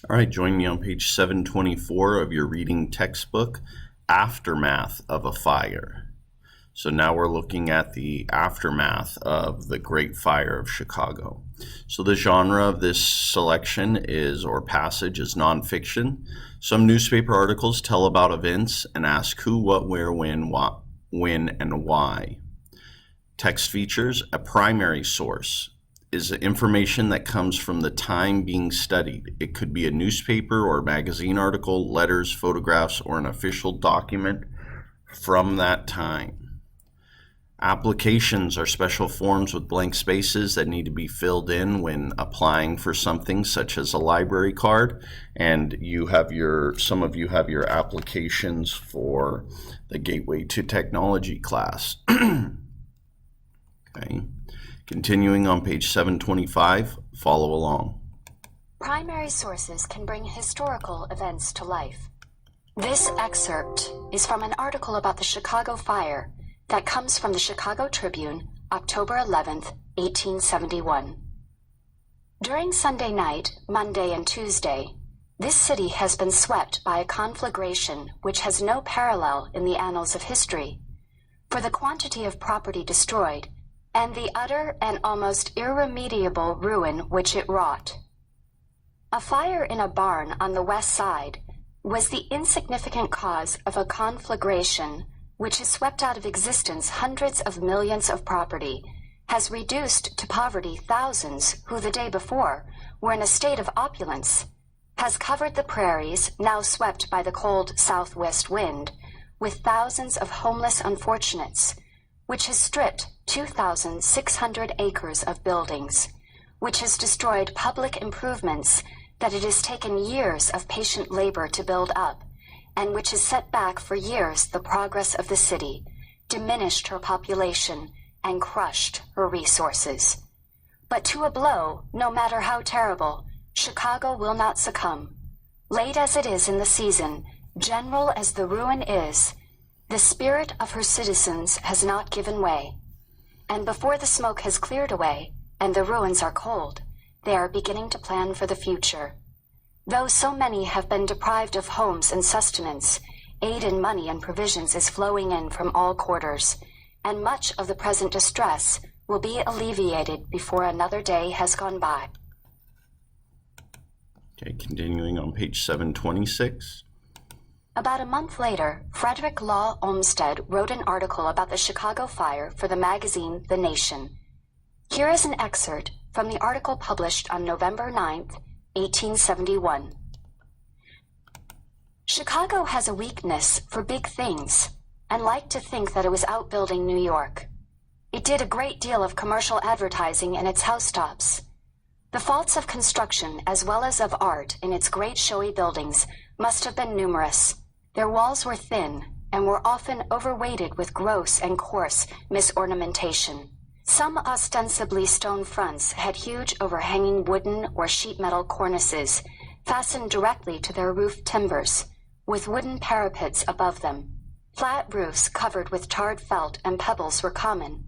All right, join me on page 724 of your reading textbook, Aftermath of a Fire. So now we're looking at the aftermath of the Great Fire of Chicago. So the genre of this selection or passage is nonfiction. Some newspaper articles tell about events and ask who, what, where, when, and why. Text features a primary source is information that comes from the time being studied. It could be a newspaper or magazine article, letters, photographs, or an official document from that time. Applications are special forms with blank spaces that need to be filled in when applying for something such as a library card, and some of you have your applications for the Gateway to Technology class. Okay. Continuing on page 725, follow along. Primary sources can bring historical events to life. This excerpt is from an article about the Chicago fire that comes from the Chicago Tribune, October 11th, 1871. During Sunday night, Monday, and Tuesday, this city has been swept by a conflagration which has no parallel in the annals of history, for the quantity of property destroyed and the utter and almost irremediable ruin which it wrought. A fire in a barn on the west side was the insignificant cause of a conflagration which has swept out of existence hundreds of millions of property, has reduced to poverty thousands who the day before were in a state of opulence, has covered the prairies, now swept by the cold southwest wind, with thousands of homeless unfortunates, which has stripped 2,600 acres of buildings, which has destroyed public improvements that it has taken years of patient labor to build up, and which has set back for years the progress of the city, diminished her population, and crushed her resources. But to a blow, no matter how terrible, Chicago will not succumb. Late as it is in the season, general as the ruin is, the spirit of her citizens has not given way, and before the smoke has cleared away and the ruins are cold, they are beginning to plan for the future. Though so many have been deprived of homes and sustenance, aid in money and provisions is flowing in from all quarters, and much of the present distress will be alleviated before another day has gone by. Okay, continuing on page 726. About a month later, Frederick Law Olmsted wrote an article about the Chicago fire for the magazine The Nation. Here is an excerpt from the article published on November 9th, 1871. Chicago has a weakness for big things and liked to think that it was outbuilding New York. It did a great deal of commercial advertising in its housetops. The faults of construction as well as of art in its great showy buildings must have been numerous. Their walls were thin and were often overweighted with gross and coarse misornamentation. Some ostensibly stone fronts had huge overhanging wooden or sheet metal cornices fastened directly to their roof timbers, with wooden parapets above them. Flat roofs covered with tarred felt and pebbles were common.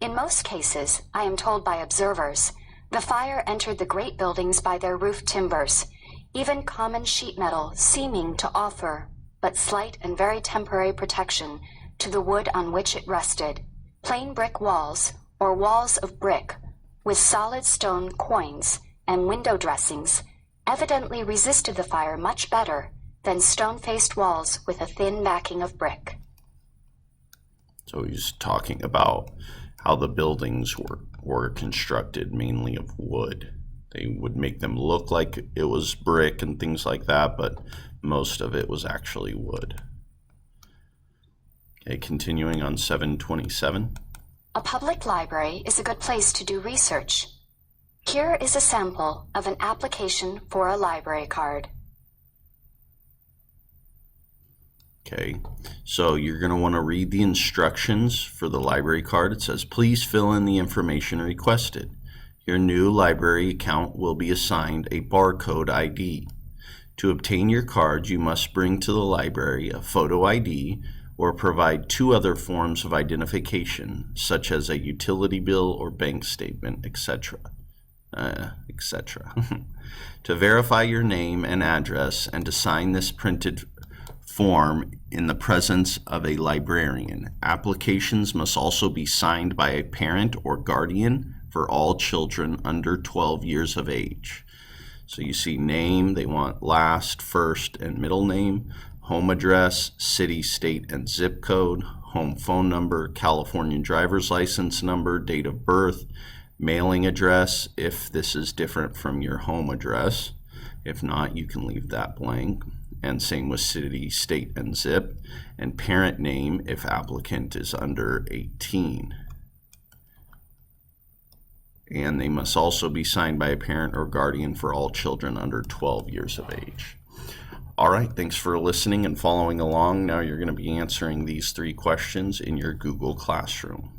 In most cases, I am told by observers, the fire entered the great buildings by their roof timbers, even common sheet metal seeming to offer but slight and very temporary protection to the wood on which it rested. Plain brick walls, or walls of brick, with solid stone quoins and window dressings, evidently resisted the fire much better than stone-faced walls with a thin backing of brick. So he's talking about how the buildings were constructed mainly of wood. They would make them look like it was brick and things like that, but most of it was actually wood. Okay, continuing on 727. A public library is a good place to do research. Here is a sample of an application for a library card. Okay, so you're going to want to read the instructions for the library card. It says, please fill in the information requested. Your new library account will be assigned a barcode ID. To obtain your card, you must bring to the library a photo ID or provide 2 other forms of identification, such as a utility bill or bank statement, etc. etc. To verify your name and address and to sign this printed form in the presence of a librarian, applications must also be signed by a parent or guardian for all children under 12 years of age. So you see name, they want last, first, and middle name, home address, city, state, and zip code, home phone number, California driver's license number, date of birth, mailing address if this is different from your home address. If not, you can leave that blank. And same with city, state, and zip. And parent name if applicant is under 18. And they must also be signed by a parent or guardian for all children under 12 years of age. All right, thanks for listening and following along. Now you're going to be answering these 3 questions in your Google Classroom.